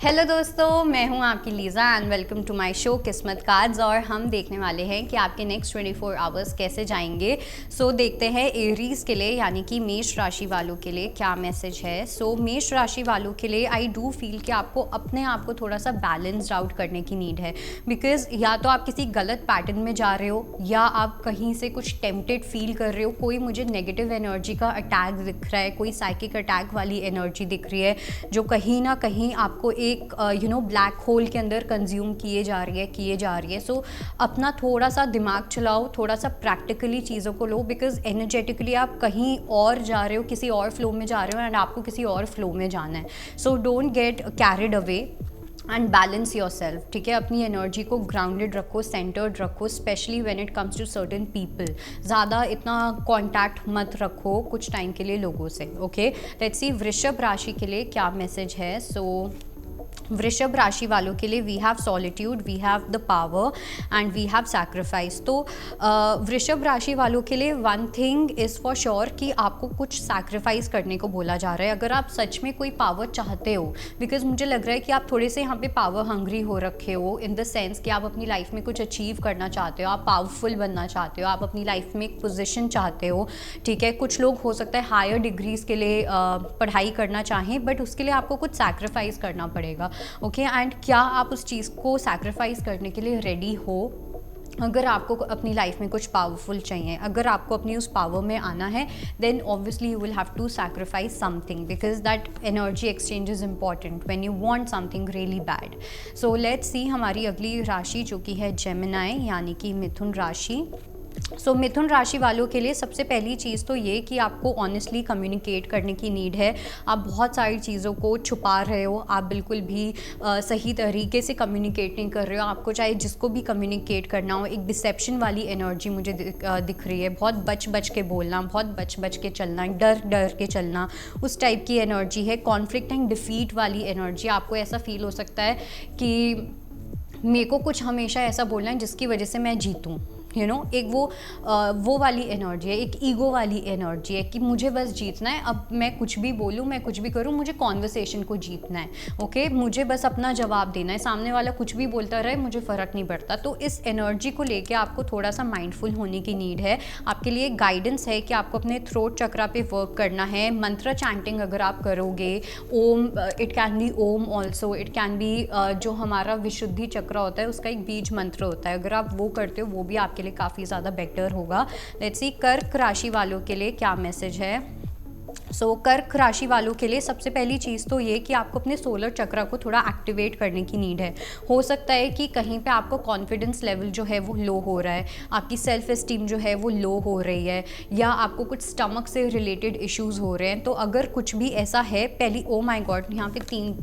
Hello दोस्तों, मैं हूं आपकी Lisa and welcome to my show Kismat cards. और हम देखने वाले हैं कि आपके नेक्स्ट 24 आवर्स कैसे जाएंगे। देखते हैं एरीज के लिए यानी कि मेष राशि वालों के लिए क्या मैसेज है। मेष राशि वालों के लिए आई डू फील कि आपको अपने आप को थोड़ा सा बैलेंस्ड आउट करने की नीड है, बिकॉज या तो आप किसी गलत पैटर्न में जा रहे हो या आप कहीं से कुछ टेम्पटेड फील कर रहे हो। कोई मुझे नेगेटिव एनर्जी का अटैक दिख रहा है, कोई साइकिक अटैक वाली एनर्जी दिख रही है जो कहीं ना कहीं आपको एक ब्लैक होल के अंदर कंज्यूम किए जा रही है। अपना थोड़ा सा दिमाग चलाओ, थोड़ा सा प्रैक्टिकली चीज़ों को लो, बिकॉज एनर्जेटिकली आप कहीं और जा रहे हो, किसी और फ्लो में जा रहे हो एंड आपको किसी और फ्लो में जाना है। Don't get carried away and balance your self. ठीक है, अपनी एनर्जी को ग्राउंडेड रखो, सेंटर्ड रखो, specially when it comes to certain people. ज़्यादा इतना कॉन्टैक्ट मत रखो कुछ टाइम के लिए लोगों से। ओके, लेट्स सी वृषभ राशि के लिए क्या मैसेज है। वृषभ राशि वालों के लिए we have solitude, we have the power and we have sacrifice. Vrishabh राशि वालों के लिए one thing is for sure कि आपको कुछ सैक्रिफाइस करने को बोला जा रहा है अगर आप सच में कोई पावर चाहते हो। बिकॉज मुझे लग रहा है कि आप थोड़े से यहाँ पे पावर हंग्री हो रखे हो, इन द सेंस कि आप अपनी लाइफ में कुछ अचीव करना चाहते हो, आप पावरफुल बनना चाहते हो, आप अपनी लाइफ में एक पोजिशन चाहते हो। ठीक है, कुछ लोग हो सकता है हायर डिग्रीज के लिए पढ़ाई करना चाहें, बट उसके लिए आपको कुछ सैक्रिफाइस करना पड़ेगा। ओके, एंड क्या आप उस चीज़ को सैक्रिफाइस करने के लिए रेडी हो? अगर आपको अपनी लाइफ में कुछ पावरफुल चाहिए, अगर आपको अपनी उस पावर में आना है, then obviously you will have to sacrifice something, because that energy exchange is important when you want something really bad. Let's see हमारी अगली राशि जो कि है जेमिनाई यानी कि मिथुन राशि। मिथुन राशि वालों के लिए सबसे पहली चीज़ तो ये कि आपको ऑनेस्टली कम्युनिकेट करने की नीड है। आप बहुत सारी चीज़ों को छुपा रहे हो, आप बिल्कुल भी सही तरीके से कम्युनिकेट नहीं कर रहे हो। आपको चाहे जिसको भी कम्युनिकेट करना हो, एक डिसेप्शन वाली एनर्जी मुझे दिख रही है। बहुत बच बच के बोलना, बहुत बच बच के चलना, डर डर के चलना, उस टाइप की एनर्जी है। कॉन्फ्लिक्ट एंड डिफीट वाली एनर्जी। आपको ऐसा फील हो सकता है कि मेरे को कुछ हमेशा ऐसा बोलना है जिसकी वजह से मैं जीतूँ। एक वो वाली एनर्जी है, एक ईगो वाली एनर्जी है कि मुझे बस जीतना है। अब मैं कुछ भी बोलूँ, मैं कुछ भी करूँ, मुझे कॉन्वर्सेशन को जीतना है। ओके, मुझे बस अपना जवाब देना है, सामने वाला कुछ भी बोलता रहे मुझे फ़र्क नहीं पड़ता। तो इस एनर्जी को लेके आपको थोड़ा सा माइंडफुल होने की नीड है। आपके लिए गाइडेंस है कि आपको अपने थ्रोट चक्रा पे वर्क करना है। मंत्र चैंटिंग अगर आप करोगे, Om, it can be Om also, it can be जो हमारा विशुद्धि चक्र होता है उसका एक बीज मंत्र होता है, अगर आप वो करते हो वो भी आपके लिए काफ़ी ज़्यादा बेटर होगा। लेट्स सी कर्क राशि वालों के लिए क्या मैसेज है। कर्क राशि वालों के लिए सबसे पहली चीज़ तो ये कि आपको अपने सोलर चक्र को थोड़ा एक्टिवेट करने की नीड है। हो सकता है कि कहीं पे आपको कॉन्फिडेंस लेवल जो है वो लो हो रहा है, आपकी सेल्फ एस्टीम जो है वो लो हो रही है, या आपको कुछ स्टमक से रिलेटेड इश्यूज़ हो रहे हैं। तो अगर कुछ भी ऐसा है, पहली ओ माई गॉड, यहाँ पे 3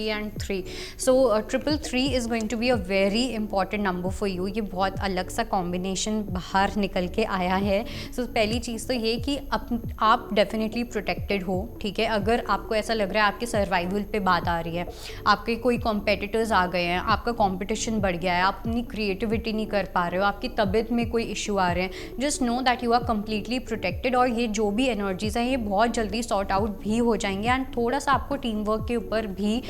and 3, 333 is going to be a very important number for you। ये बहुत अलग सा कॉम्बिनेशन बाहर निकल के आया है। पहली चीज़ तो ये कि आप डेफिनेटली प्रोटेक्टेड हो। ठीक है, अगर आपको ऐसा लग रहा है आपके सर्वाइवल पे बात आ रही है, आपके कोई कॉम्पिटिटर्स आ गए हैं, आपका कॉम्पिटिशन बढ़ गया है, आप अपनी क्रिएटिविटी नहीं कर पा रहे हो, आपकी तबीयत में कोई इशू आ रहे हैं, just know that you are completely protected. और ये जो भी एनर्जीज हैं ये बहुत जल्दी सॉर्ट आउट भी हो जाएंगे। एंड थोड़ा सा आपको टीम वर्क के ऊपर भी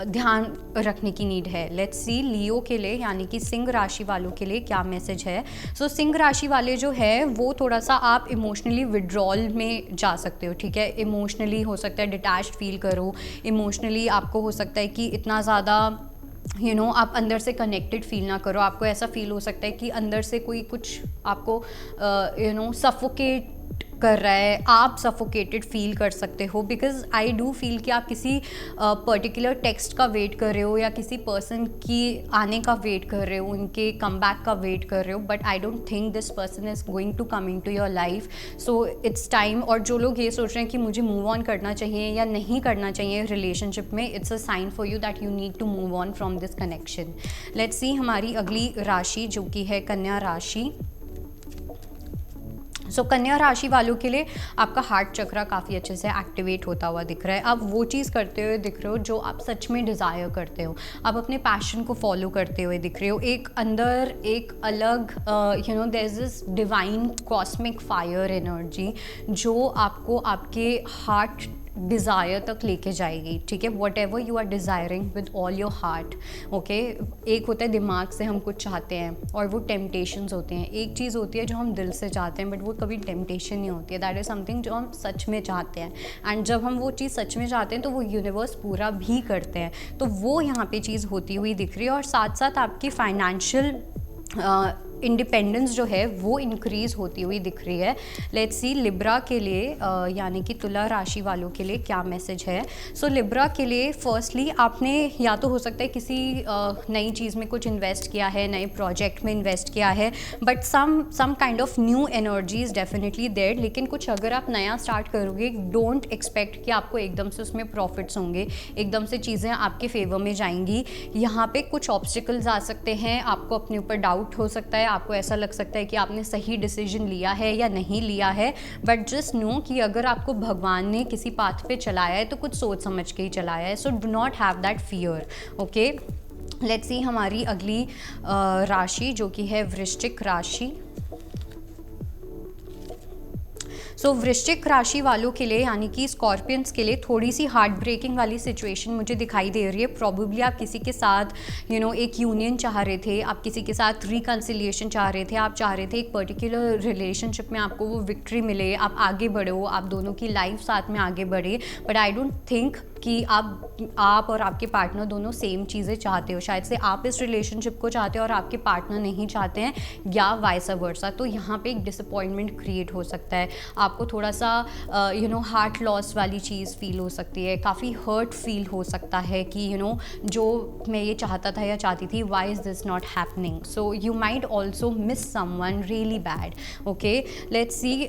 ध्यान रखने की नीड है। लेट्स सी लियो के लिए यानी कि सिंह राशि वालों के लिए क्या मैसेज है। सिंह राशि वाले जो है वो थोड़ा सा आप इमोशनली विड्रॉल में जा सकते हो। ठीक है, इमोशनली हो सकता है डिटैच्ड फील करो, इमोशनली आपको हो सकता है कि इतना ज़्यादा आप अंदर से कनेक्टेड फील ना करो। आपको ऐसा फील हो सकता है कि अंदर से कोई कुछ आपको सफोकेट कर रहा है, आप सफोकेटेड फील कर सकते हो। बिकॉज आई डू फील कि आप किसी पर्टिकुलर टेक्स्ट का वेट कर रहे हो या किसी पर्सन की आने का वेट कर रहे हो, उनके कमबैक का वेट कर रहे हो, but I don't think this person is going to come into your life. It's time. और जो लोग ये सोच रहे हैं कि मुझे मूव ऑन करना चाहिए या नहीं करना चाहिए रिलेशनशिप में, it's a sign for you that you need to move on from this connection. Let's see हमारी अगली राशि जो कि है कन्या राशि। कन्या राशि वालों के लिए आपका हार्ट चक्र काफ़ी अच्छे से एक्टिवेट होता हुआ दिख रहा है। आप वो चीज़ करते हुए दिख रहे हो जो आप सच में डिज़ायर करते हो, आप अपने पैशन को फॉलो करते हुए दिख रहे हो। एक अंदर एक अलग there is this divine cosmic fire energy जो आपको आपके हार्ट डिज़ायर तक लेके जाएगी, ठीक है। Whatever you are desiring with all your heart, okay. एक होता है दिमाग से हम कुछ चाहते हैं और वो टेम्पटेशंस होते हैं, एक चीज़ होती है जो हम दिल से चाहते हैं बट वो कभी टेम्पटेशन नहीं होती है, दैट इज़ समथिंग जो हम सच में चाहते हैं। एंड जब हम वो चीज़ सच में चाहते हैं तो वो यूनिवर्स पूरा भी करते हैं। तो वो यहाँ पे चीज़ होती हुई दिख रही है, और साथ साथ आपकी फाइनेंशियल इंडिपेंडेंस जो है वो इंक्रीज़ होती हुई दिख रही है। लेट्स सी लिब्रा के लिए यानी कि तुला राशि वालों के लिए क्या मैसेज है। सो लिब्रा के लिए फर्स्टली आपने या तो हो सकता है किसी नई चीज़ में कुछ इन्वेस्ट किया है, नए प्रोजेक्ट में इन्वेस्ट किया है, but some kind of new energy is definitely there. लेकिन कुछ अगर आप नया स्टार्ट करोगे, डोंट एक्सपेक्ट कि आपको एकदम से उसमें प्रॉफिट्स होंगे, एकदम से चीज़ें आपके फेवर में जाएंगी। यहाँ पे कुछ ऑब्स्टिकल्स आ सकते हैं, आपको अपने ऊपर डाउट हो सकता है, आपको ऐसा लग सकता है कि आपने सही डिसीजन लिया है या नहीं लिया है, बट जस्ट नो कि अगर आपको भगवान ने किसी पाथ पे चलाया है तो कुछ सोच समझ के ही चलाया है। So do not have that fear, okay. Let's see हमारी अगली राशि जो कि है वृश्चिक राशि। सो वृश्चिक राशि वालों के लिए यानी कि स्कॉर्पियंस के लिए थोड़ी सी हार्ट ब्रेकिंग वाली सिचुएशन मुझे दिखाई दे रही है। प्रॉबेबली आप किसी के साथ एक यूनियन चाह रहे थे, आप किसी के साथ रिकन्सिलिएशन चाह रहे थे, आप चाह रहे थे एक पर्टिकुलर रिलेशनशिप में आपको वो विक्ट्री मिले, आप आगे बढ़ो, आप दोनों की लाइफ साथ में आगे बढ़े। बट आई डोंट थिंक कि आप और आपके पार्टनर दोनों सेम चीज़ें चाहते हो। शायद से आप इस रिलेशनशिप को चाहते हो और आपके पार्टनर नहीं चाहते हैं, या वाइस वर्सा। तो यहाँ पे एक डिसअपॉइंटमेंट क्रिएट हो सकता है, आपको थोड़ा सा हार्ट लॉस वाली चीज़ फील हो सकती है, काफ़ी हर्ट फील हो सकता है कि जो मैं ये चाहता था या चाहती थी, why is this not happening. So you might also miss someone really bad, okay. Let's see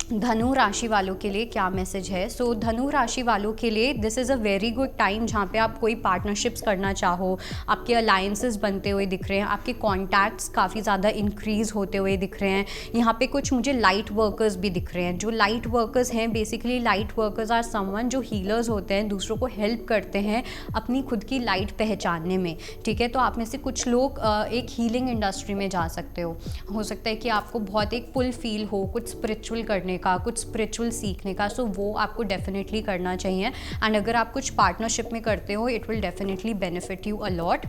Dhanu राशि वालों के लिए क्या मैसेज है। सो धनु राशि वालों के लिए this is a very good time जहाँ पे आप कोई पार्टनरशिप्स करना चाहो, आपके अलायंसेस बनते हुए दिख रहे हैं, आपके कॉन्टैक्ट्स काफ़ी ज़्यादा इंक्रीज़ होते हुए दिख रहे हैं। यहाँ पे कुछ मुझे लाइट वर्कर्स भी दिख रहे हैं। जो लाइट वर्कर्स हैं, basically light workers are someone जो हीलर्स होते हैं, दूसरों को हेल्प करते हैं अपनी खुद की लाइट पहचानने में, ठीक है। तो आप में से कुछ लोग एक हीलिंग इंडस्ट्री में जा सकते हो सकता है कि आपको बहुत एक पुल फील हो कुछ स्पिरिचुअल करने का, कुछ स्पिरिचुअल सीखने का। सो वो आपको डेफिनेटली करना चाहिए। एंड अगर आप कुछ पार्टनरशिप में करते हो, it will definitely benefit you a lot.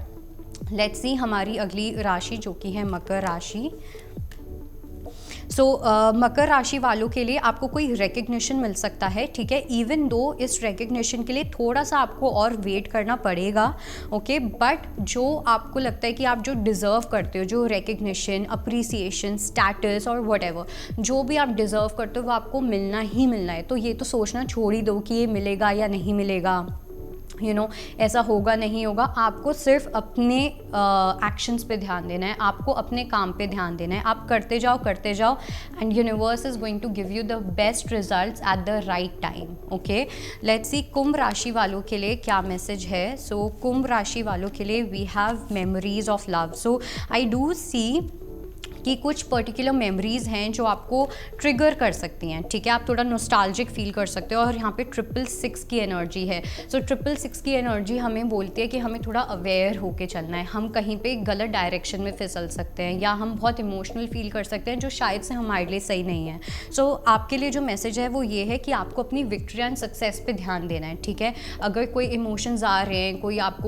Let's see हमारी अगली राशि जो कि है मकर राशि। सो मकर राशि वालों के लिए आपको कोई रिकग्निशन मिल सकता है, ठीक है। इवन दो इस रिकग्निशन के लिए थोड़ा सा आपको और वेट करना पड़ेगा, ओके। बट जो आपको लगता है कि आप जो डिज़र्व करते हो, जो रिकग्निशन, अप्रिसिएशन, स्टेटस और व्हाटएवर जो भी आप डिज़र्व करते हो वो आपको मिलना ही मिलना है। तो ये तो सोचना छोड़ ही दो कि ये मिलेगा या नहीं मिलेगा, ऐसा होगा नहीं होगा। आपको सिर्फ अपने एक्शंस पे ध्यान देना है, आपको अपने काम पे ध्यान देना है। आप करते जाओ and universe is going to give you the best results at the right time, okay. Let's see Kumbh राशि वालों के लिए क्या मैसेज है। सो कुंभ राशि वालों के लिए we have memories of love. So I do see कि कुछ पर्टिकुलर मेमोरीज़ हैं जो आपको ट्रिगर कर सकती हैं, ठीक है। आप थोड़ा नॉस्टैल्जिक फील कर सकते हो। और यहाँ पे 666 की एनर्जी है। सो 666 की एनर्जी हमें बोलती है कि हमें थोड़ा अवेयर होके चलना है। हम कहीं पे गलत डायरेक्शन में फिसल सकते हैं, या हम बहुत इमोशनल फील कर सकते हैं जो शायद से हमारे लिए सही नहीं है। सो आपके लिए जो मैसेज है वो ये है कि आपको अपनी विक्ट्री एंड सक्सेस पे ध्यान देना है, ठीक है। अगर कोई इमोशंस आ रहे हैं,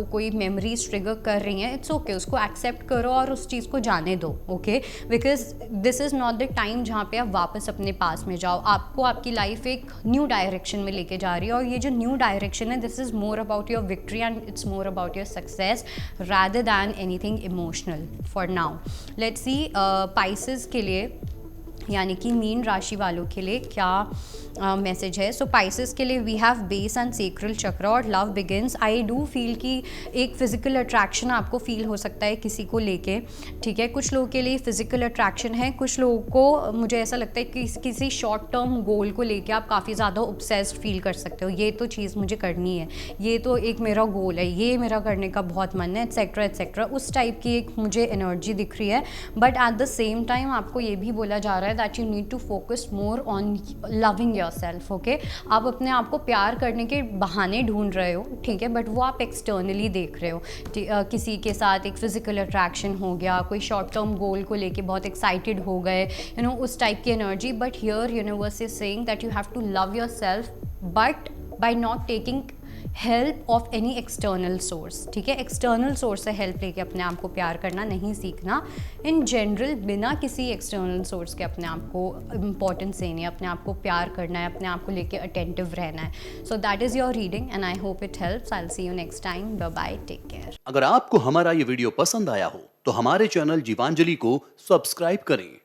कोई मेमोरीज ट्रिगर कर रही हैं, इट्स ओके, उसको एक्सेप्ट करो और उस चीज़ को जाने दो, okay. Because this is not the time जहाँ पे आप वापस अपने पास में जाओ। आपको आपकी लाइफ एक न्यू डायरेक्शन में लेके जा रही है, और ये जो न्यू डायरेक्शन है, this is more about your victory and it's more about your success rather than anything emotional for now. Let's see Pisces के लिए यानी कि मीन राशि वालों के लिए क्या मैसेज है। सो पाइसेस के लिए we have base and sacral chakra और love begins. I do feel कि एक फिजिकल अट्रैक्शन आपको फील हो सकता है किसी को लेके, ठीक है। कुछ लोगों के लिए फिजिकल अट्रैक्शन है, कुछ लोगों को मुझे ऐसा लगता है कि किसी शॉर्ट टर्म गोल को लेके आप काफ़ी ज़्यादा ऑब्सेस्ड फील कर सकते हो। ये तो चीज़ मुझे करनी है, ये तो एक मेरा गोल है, ये मेरा करने का बहुत मन है, एट्सेट्रा एट्सेट्रा। उस टाइप की एक मुझे एनर्जी दिख रही है। But at the same time आपको ये भी बोला जा रहा है that you need to focus more on loving yourself, okay. आप अपने आप को प्यार करने के बहाने ढूंढ रहे हो, ठीक है, बट वो आप एक्सटर्नली देख रहे हो। किसी के साथ एक फिजिकल अट्रैक्शन हो गया, कोई शॉर्ट टर्म गोल को लेके बहुत एक्साइटेड हो गए, उस टाइप की energy. But here universe is saying that you have to love yourself, but by not taking help of any external source. ठीक है, एक्सटर्नल सोर्स से हेल्प लेके अपने आप को प्यार करना नहीं सीखना। इन जनरल बिना किसी एक्सटर्नल सोर्स के अपने आप को इम्पोर्टेंस देनी है, अपने आप को प्यार करना है, अपने आप को लेके अटेंटिव रहना है। So that is your reading and I hope it helps. I will see you next time. Bye bye, take care. अगर आपको हमारा ये वीडियो पसंद आया हो तो हमारे चैनल जीवांजलि को सब्सक्राइब करें